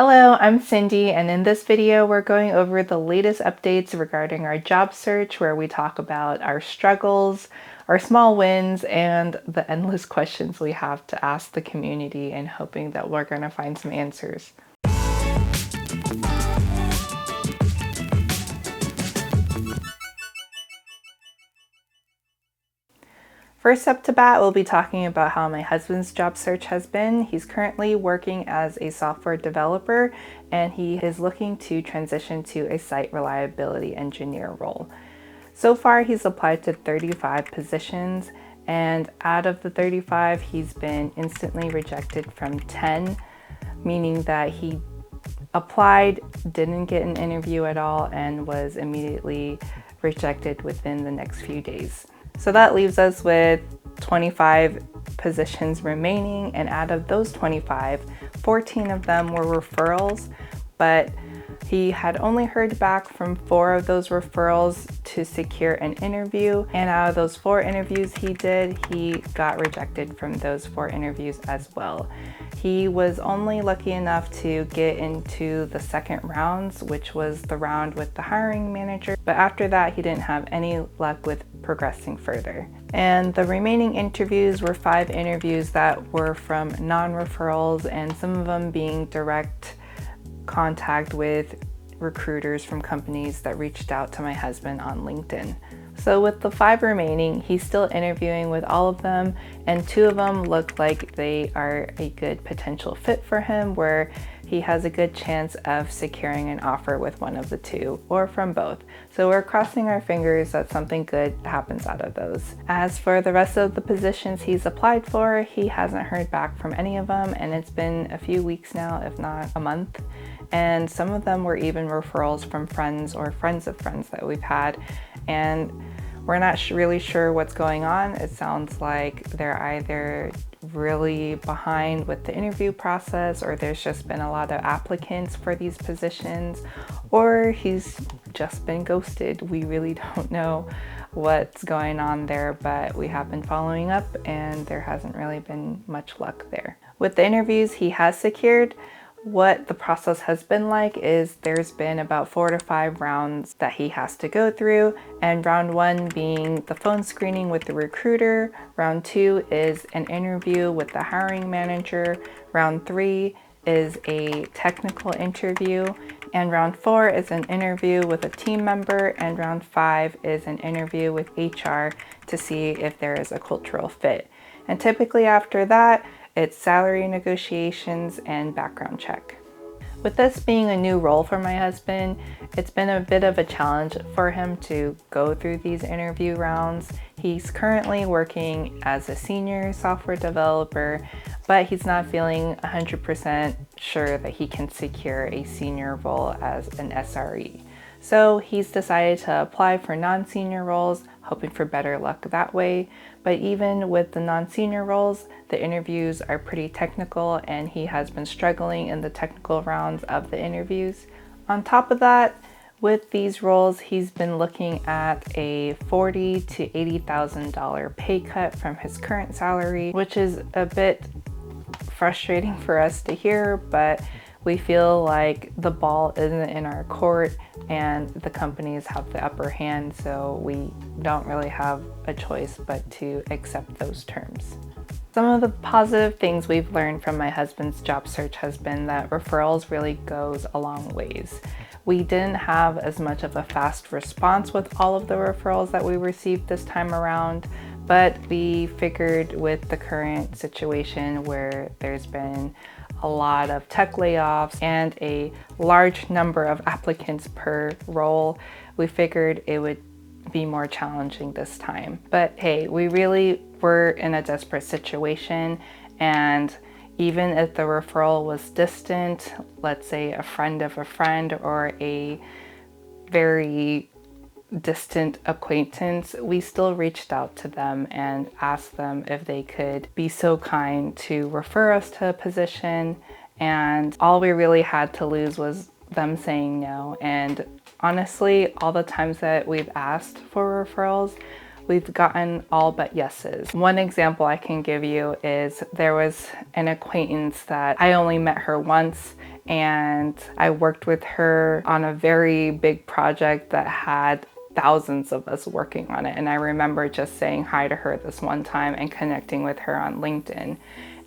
Hello, I'm Cindy, and in this video we're going over the latest updates regarding our job search, where we talk about our struggles, our small wins, and the endless questions we have to ask the community, and hoping that we're going to find some answers. First up to bat, we'll be talking about how my husband's job search has been. He's currently working as a software developer, and he is looking to transition to a site reliability engineer role. So far, he's applied to 35 positions, and out of the 35, he's been instantly rejected from 10, meaning that he applied, didn't get an interview at all, and was immediately rejected within the next few days. So that leaves us with 25 positions remaining, and out of those 25, 14 of them were referrals, but he had only heard back from 4 of those referrals to secure an interview, and out of those 4 interviews he did, he got rejected from those 4 interviews as well. He was only lucky enough to get into the second rounds, which was the round with the hiring manager, but after that he didn't have any luck with progressing further. And the remaining interviews were 5 interviews that were from non-referrals, and some of them being direct contact with recruiters from companies that reached out to my husband on LinkedIn. So with the 5 remaining, he's still interviewing with all of them, and 2 of them look like they are a good potential fit for him, where he has a good chance of securing an offer with one of the 2 or from both. So we're crossing our fingers that something good happens out of those. As for the rest of the positions he's applied for, he hasn't heard back from any of them, and it's been a few weeks now, if not a month. And some of them were even referrals from friends or friends of friends that we've had, and we're not really sure what's going on. It sounds like they're either really behind with the interview process, or there's just been a lot of applicants for these positions, or he's just been ghosted. We really don't know what's going on there, but we have been following up and there hasn't really been much luck there. With the interviews he has secured, what the process has been like is there's been about 4 to 5 rounds that he has to go through, and round 1 being the phone screening with the recruiter, round 2 is an interview with the hiring manager, round 3 is a technical interview, and round 4 is an interview with a team member, and round 5 is an interview with HR to see if there is a cultural fit. And typically after that, it's salary negotiations and background check. With this being a new role for my husband, it's been a bit of a challenge for him to go through these interview rounds. He's currently working as a senior software developer, but he's not feeling 100% sure that he can secure a senior role as an SRE. So he's decided to apply for non-senior roles, hoping for better luck that way. But even with the non-senior roles, the interviews are pretty technical, and he has been struggling in the technical rounds of the interviews. On top of that, with these roles, he's been looking at a $40,000 to $80,000 pay cut from his current salary, which is a bit frustrating for us to hear, but we feel like the ball isn't in our court and the companies have the upper hand, so we don't really have a choice but to accept those terms. Some of the positive things we've learned from my husband's job search has been that referrals really goes a long ways. We didn't have as much of a fast response with all of the referrals that we received this time around, but we figured with the current situation where there's been a lot of tech layoffs and a large number of applicants per role, we figured it would be more challenging this time. But hey, we really were in a desperate situation, and even if the referral was distant, let's say a friend of a friend or a very distant acquaintance, we still reached out to them and asked them if they could be so kind to refer us to a position, and all we really had to lose was them saying no. And honestly, all the times that we've asked for referrals, we've gotten all but yeses. One example I can give you is there was an acquaintance that I only met her once, and I worked with her on a very big project that had thousands of us working on it. And I remember just saying hi to her this one time and connecting with her on LinkedIn.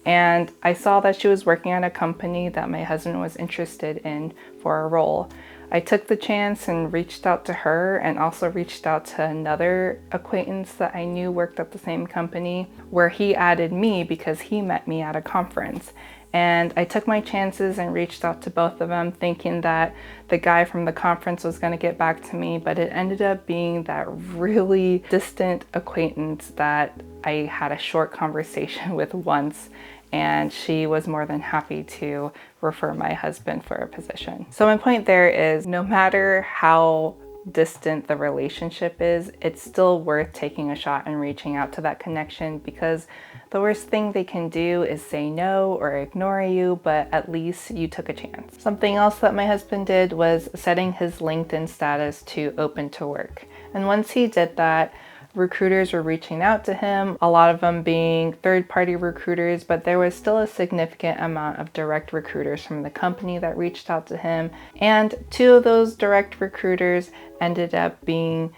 And I saw that she was working at a company that my husband was interested in for a role. I took the chance and reached out to her, and also reached out to another acquaintance that I knew worked at the same company, where he added me because he met me at a conference. And I took my chances and reached out to both of them, thinking that the guy from the conference was going to get back to me, but it ended up being that really distant acquaintance that I had a short conversation with once, and she was more than happy to refer my husband for a position. So my point there is, no matter how distant the relationship is, it's still worth taking a shot and reaching out to that connection, because the worst thing they can do is say no or ignore you, but at least you took a chance. Something else that my husband did was setting his LinkedIn status to open to work. And once he did that, recruiters were reaching out to him, a lot of them being third-party recruiters, but there was still a significant amount of direct recruiters from the company that reached out to him. And 2 of those direct recruiters ended up being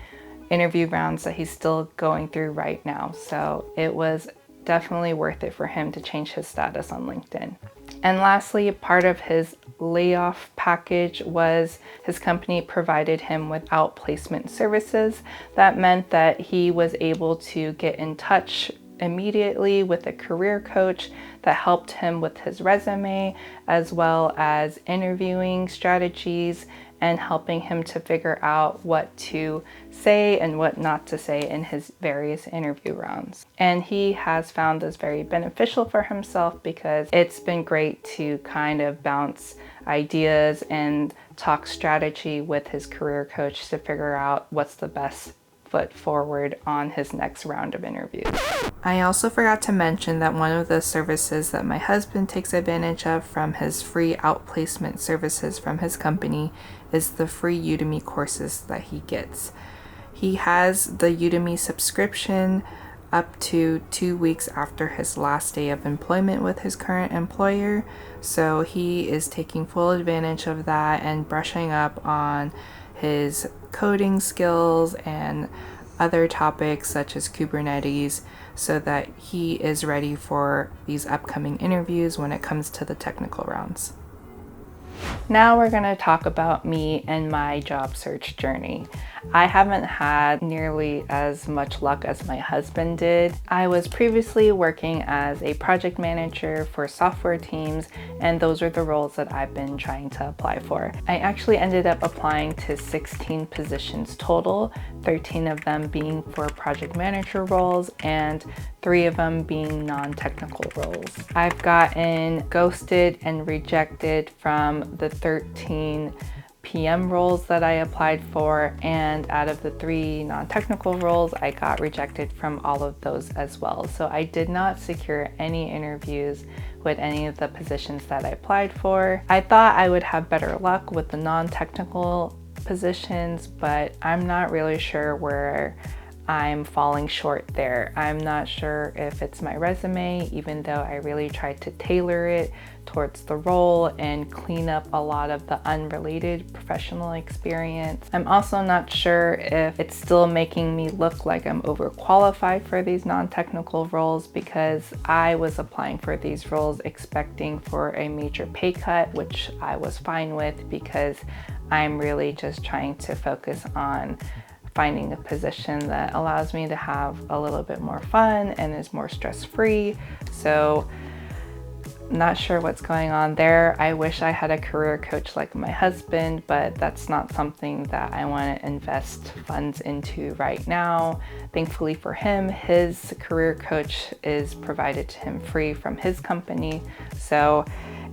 interview rounds that he's still going through right now. So it was definitely worth it for him to change his status on LinkedIn. And lastly, part of his layoff package was his company provided him with outplacement services. That meant that he was able to get in touch immediately with a career coach that helped him with his resume, as well as interviewing strategies and helping him to figure out what to say and what not to say in his various interview rounds. And he has found this very beneficial for himself, because it's been great to kind of bounce ideas and talk strategy with his career coach to figure out what's the best foot forward on his next round of interviews. I also forgot to mention that one of the services that my husband takes advantage of from his free outplacement services from his company is the free Udemy courses that he gets. He has the Udemy subscription up to 2 weeks after his last day of employment with his current employer, so he is taking full advantage of that and brushing up on his coding skills and other topics such as Kubernetes, so that he is ready for these upcoming interviews when it comes to the technical rounds. Now we're going to talk about me and my job search journey. I haven't had nearly as much luck as my husband did. I was previously working as a project manager for software teams, and those are the roles that I've been trying to apply for. I actually ended up applying to 16 positions total, 13 of them being for project manager roles and 3 of them being non-technical roles. I've gotten ghosted and rejected from the 13 PM roles that I applied for, and out of the 3 non-technical roles, I got rejected from all of those as well. So I did not secure any interviews with any of the positions that I applied for. I thought I would have better luck with the non-technical positions, but I'm not really sure where I'm falling short there. I'm not sure if it's my resume, even though I really tried to tailor it towards the role and clean up a lot of the unrelated professional experience. I'm also not sure if it's still making me look like I'm overqualified for these non-technical roles, because I was applying for these roles expecting for a major pay cut, which I was fine with, because I'm really just trying to focus on finding a position that allows me to have a little bit more fun and is more stress-free. So not sure what's going on there. I wish I had a career coach like my husband, but that's not something that I want to invest funds into right now. Thankfully for him, his career coach is provided to him free from his company. So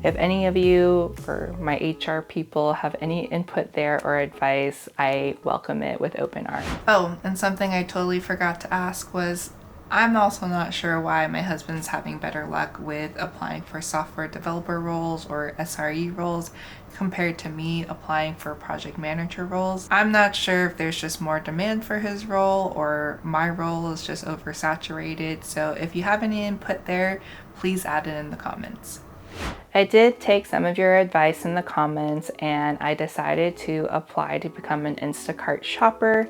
if any of you or my HR people have any input there or advice, I welcome it with open arms. Oh, and something I totally forgot to ask was, I'm also not sure why my husband's having better luck with applying for software developer roles or SRE roles compared to me applying for project manager roles. I'm not sure if there's just more demand for his role or my role is just oversaturated. So if you have any input there, please add it in the comments. I did take some of your advice in the comments and I decided to apply to become an Instacart shopper,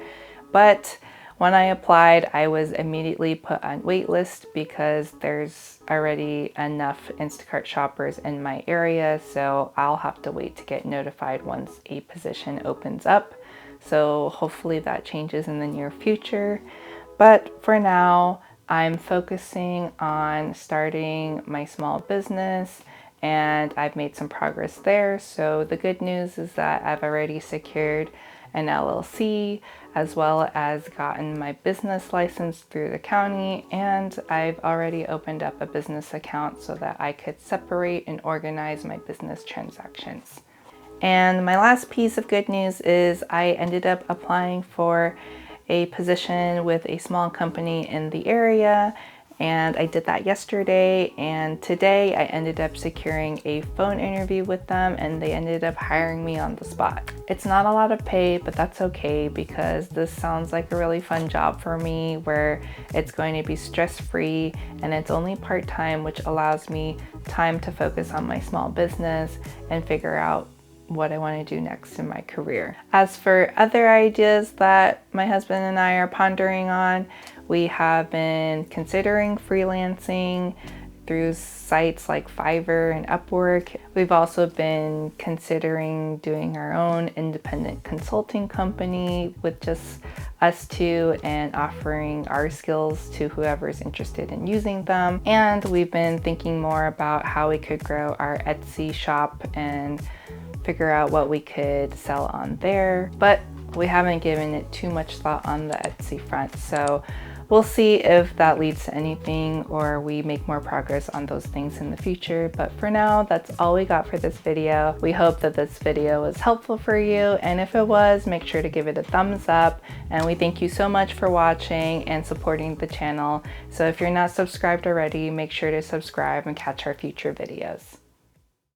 but when I applied, I was immediately put on wait list because there's already enough Instacart shoppers in my area, so I'll have to wait to get notified once a position opens up. So hopefully that changes in the near future. But for now, I'm focusing on starting my small business and I've made some progress there. So the good news is that I've already secured an LLC as well as gotten my business license through the county, and I've already opened up a business account so that I could separate and organize my business transactions. And my last piece of good news is I ended up applying for a position with a small company in the area, and I did that yesterday, and today I ended up securing a phone interview with them and they ended up hiring me on the spot. It's not a lot of pay, but that's okay because this sounds like a really fun job for me where it's going to be stress-free and it's only part-time, which allows me time to focus on my small business and figure out what I want to do next in my career. As for other ideas that my husband and I are pondering on, we have been considering freelancing through sites like Fiverr and Upwork. We've also been considering doing our own independent consulting company with just us two and offering our skills to whoever's interested in using them. And we've been thinking more about how we could grow our Etsy shop and figure out what we could sell on there, but we haven't given it too much thought on the Etsy front. So we'll see if that leads to anything or we make more progress on those things in the future. But for now, that's all we got for this video. We hope that this video was helpful for you. And if it was, make sure to give it a thumbs up. And we thank you so much for watching and supporting the channel. So if you're not subscribed already, make sure to subscribe and catch our future videos.